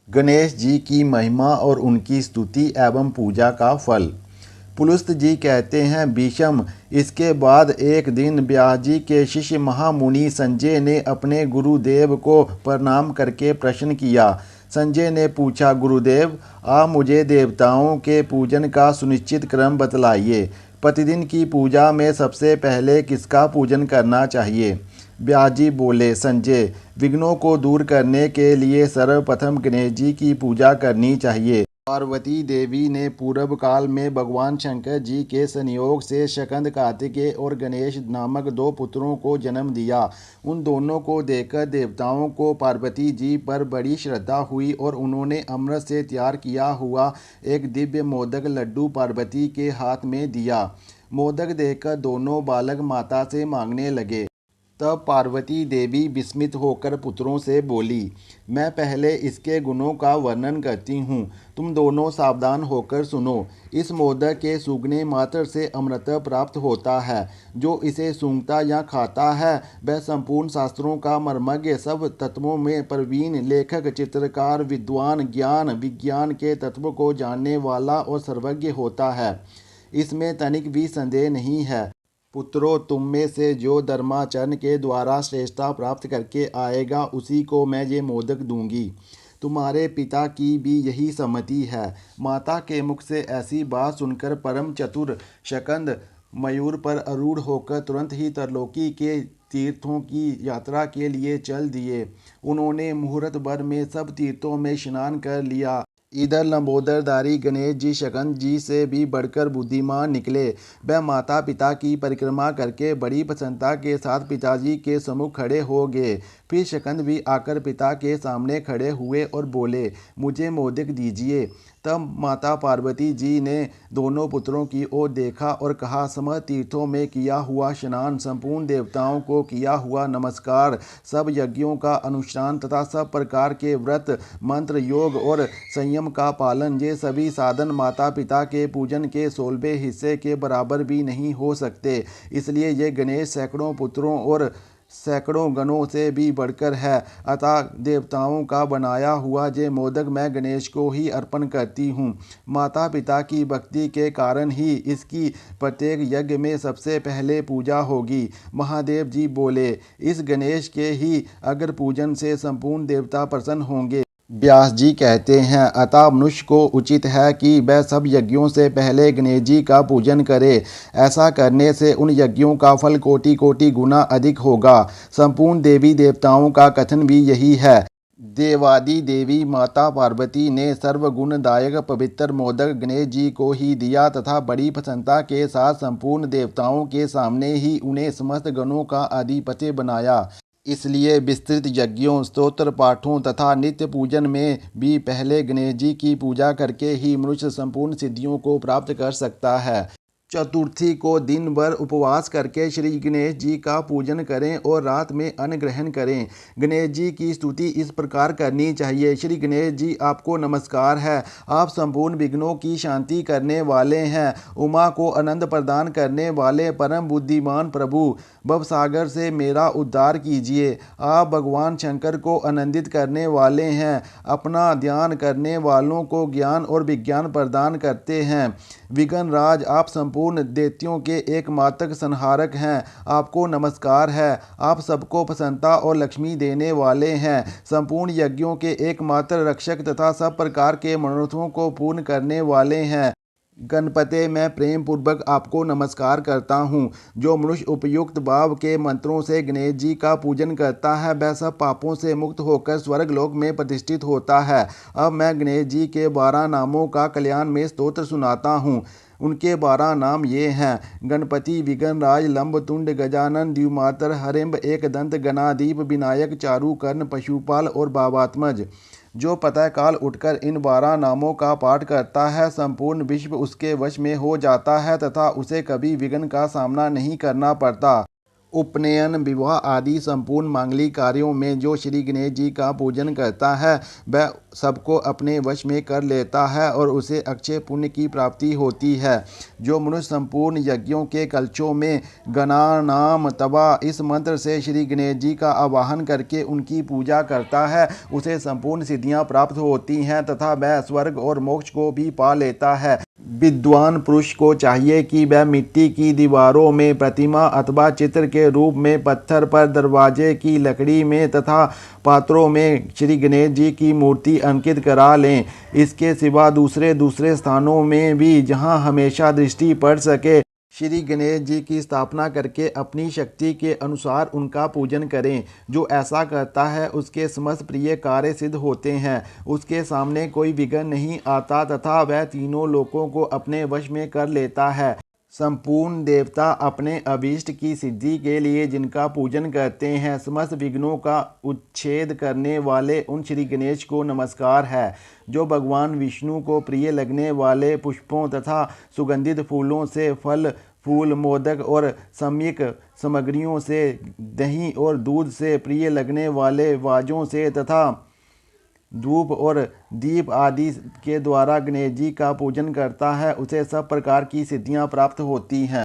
गणेश जी की महिमा और उनकी स्तुति एवं पूजा का फल। पुलुस्त जी कहते हैं, भीष्म, इसके बाद एक दिन व्यास जी के शिष्य महामुनि संजय ने अपने गुरुदेव को प्रणाम करके प्रश्न किया। संजय ने पूछा, गुरुदेव, आप मुझे देवताओं के पूजन का सुनिश्चित क्रम बतलाइए। प्रतिदिन की पूजा में सबसे पहले किसका पूजन करना चाहिए? व्यास जी बोले, संजय, विघ्नों को दूर करने के लिए सर्वप्रथम गणेश जी की पूजा करनी चाहिए। पार्वती देवी ने पूर्व काल में भगवान शंकर जी के संयोग से शकंद, कार्तिकेय और गणेश नामक दो पुत्रों को जन्म दिया। उन दोनों को देखकर देवताओं को पार्वती जी पर बड़ी श्रद्धा हुई और उन्होंने अमृत से तैयार किया हुआ एक दिव्य मोदक लड्डू पार्वती के हाथ में दिया। मोदक देखकर दोनों बालक माता से मांगने लगे। तब पार्वती देवी विस्मित होकर पुत्रों से बोली, मैं पहले इसके गुणों का वर्णन करती हूँ, तुम दोनों सावधान होकर सुनो। इस मोदक के सूंघने मात्र से अमृत प्राप्त होता है। जो इसे सूंघता या खाता है वह संपूर्ण शास्त्रों का मर्मज्ञ, सब तत्वों में प्रवीण, लेखक, चित्रकार, विद्वान, ज्ञान विज्ञान के तत्व को जानने वाला और सर्वज्ञ होता है। इसमें तनिक भी संदेह नहीं है। पुत्रों, तुम में से जो धर्माचरण के द्वारा श्रेष्ठता प्राप्त करके आएगा उसी को मैं ये मोदक दूंगी। तुम्हारे पिता की भी यही सम्मति है। माता के मुख से ऐसी बात सुनकर परम चतुर शकंद मयूर पर आरूढ़ होकर तुरंत ही तरलोकी के तीर्थों की यात्रा के लिए चल दिए। उन्होंने मुहूर्त भर में सब तीर्थों में स्नान कर लिया। इधर लंबोदरधारी गणेश जी शकंद जी से भी बढ़कर बुद्धिमान निकले। वह माता पिता की परिक्रमा करके बड़ी प्रसन्नता के साथ पिताजी के सम्मुख खड़े हो गए। फिर शकंद भी आकर पिता के सामने खड़े हुए और बोले, मुझे मोदक दीजिए। तब माता पार्वती जी ने दोनों पुत्रों की ओर देखा और कहा, समस्त तीर्थों में किया हुआ स्नान, संपूर्ण देवताओं को किया हुआ नमस्कार, सब यज्ञों का अनुष्ठान तथा सब प्रकार के व्रत, मंत्र, योग और संयम का पालन, ये सभी साधन माता पिता के पूजन के 16वें हिस्से के बराबर भी नहीं हो सकते। इसलिए ये गणेश सैकड़ों पुत्रों और सैकड़ों गणों से भी बढ़कर है। अतः देवताओं का बनाया हुआ ये मोदक मैं गणेश को ही अर्पण करती हूँ। माता पिता की भक्ति के कारण ही इसकी प्रत्येक यज्ञ में सबसे पहले पूजा होगी। महादेव जी बोले, इस गणेश के ही अगर पूजन से संपूर्ण देवता प्रसन्न होंगे। व्यास जी कहते हैं, अतः मनुष्य को उचित है कि वह सब यज्ञों से पहले गणेश जी का पूजन करे। ऐसा करने से उन यज्ञों का फल कोटि कोटि गुना अधिक होगा। संपूर्ण देवी देवताओं का कथन भी यही है। देवादि देवी माता पार्वती ने सर्वगुणदायक पवित्र मोदक गणेश जी को ही दिया तथा बड़ी प्रसन्नता के साथ संपूर्ण देवताओं के सामने ही उन्हें समस्त गणों का अधिपति बनाया। इसलिए विस्तृत यज्ञों, स्तोत्र पाठों तथा नित्य पूजन में भी पहले गणेश जी की पूजा करके ही मनुष्य संपूर्ण सिद्धियों को प्राप्त कर सकता है। चतुर्थी को दिन भर उपवास करके श्री गणेश जी का पूजन करें और रात में अन्न ग्रहण करें। गणेश जी की स्तुति इस प्रकार करनी चाहिए, श्री गणेश जी, आपको नमस्कार है। आप संपूर्ण विघ्नों की शांति करने वाले हैं। उमा को आनंद प्रदान करने वाले परम बुद्धिमान प्रभु, भवसागर से मेरा उद्धार कीजिए। आप भगवान शंकर को आनंदित करने वाले हैं। अपना ध्यान करने वालों को ज्ञान और विज्ञान प्रदान करते हैं। विघ्न राज, आप संपूर्ण दैत्यों के एकमात्र संहारक हैं। आपको नमस्कार है। आप सबको प्रसन्नता और लक्ष्मी देने वाले हैं। संपूर्ण यज्ञों के एकमात्र रक्षक तथा सब प्रकार के मनोरथों को पूर्ण करने वाले हैं। गणपते, मैं प्रेम पूर्वक आपको नमस्कार करता हूँ। जो मनुष्य उपयुक्त भाव के मंत्रों से गणेश जी का पूजन करता है वह सब पापों से मुक्त होकर स्वर्ग लोक में प्रतिष्ठित होता है। अब मैं गणेश जी के 12 नामों का कल्याण में स्तोत्र सुनाता हूँ। उनके 12 नाम ये हैं, गणपति, विघ्नराज, लंबतुंड, गजानन, द्युमातर, हरिम्ब, एकदंत, गणाधीप, विनायक, चारुकर्ण, पशुपाल और भावात्मज। जो प्रातःकाल उठकर इन 12 नामों का पाठ करता है संपूर्ण विश्व उसके वश में हो जाता है तथा उसे कभी विघ्न का सामना नहीं करना पड़ता। उपनयन, विवाह आदि संपूर्ण मांगलिक कार्यों में जो श्री गणेश जी का पूजन करता है वह सबको अपने वश में कर लेता है और उसे अक्षय पुण्य की प्राप्ति होती है। जो मनुष्य संपूर्ण यज्ञों के कलशों में गणानाम तवा इस मंत्र से श्री गणेश जी का आवाहन करके उनकी पूजा करता है उसे संपूर्ण सिद्धियां प्राप्त होती हैं तथा वह स्वर्ग और मोक्ष को भी पा लेता है। विद्वान पुरुष को चाहिए कि वह मिट्टी की दीवारों में प्रतिमा अथवा चित्र के रूप में, पत्थर पर, दरवाजे की लकड़ी में तथा पात्रों में श्री गणेश जी की मूर्ति अंकित करा लें। इसके सिवा दूसरे दूसरे स्थानों में भी जहां हमेशा दृष्टि पड़ सके श्री गणेश जी की स्थापना करके अपनी शक्ति के अनुसार उनका पूजन करें। जो ऐसा करता है उसके समस्त प्रिय कार्य सिद्ध होते हैं, उसके सामने कोई विघ्न नहीं आता तथा वह तीनों लोकों को अपने वश में कर लेता है। संपूर्ण देवता अपने अभीष्ट की सिद्धि के लिए जिनका पूजन करते हैं, समस्त विघ्नों का उच्छेद करने वाले उन श्री गणेश को नमस्कार है। जो भगवान विष्णु को प्रिय लगने वाले पुष्पों तथा सुगंधित फूलों से, फल फूल, मोदक और सम्यक सामग्रियों से, दही और दूध से, प्रिय लगने वाले वाजों से तथा धूप और दीप आदि के द्वारा गणेश जी का पूजन करता है उसे सब प्रकार की सिद्धियां प्राप्त होती हैं।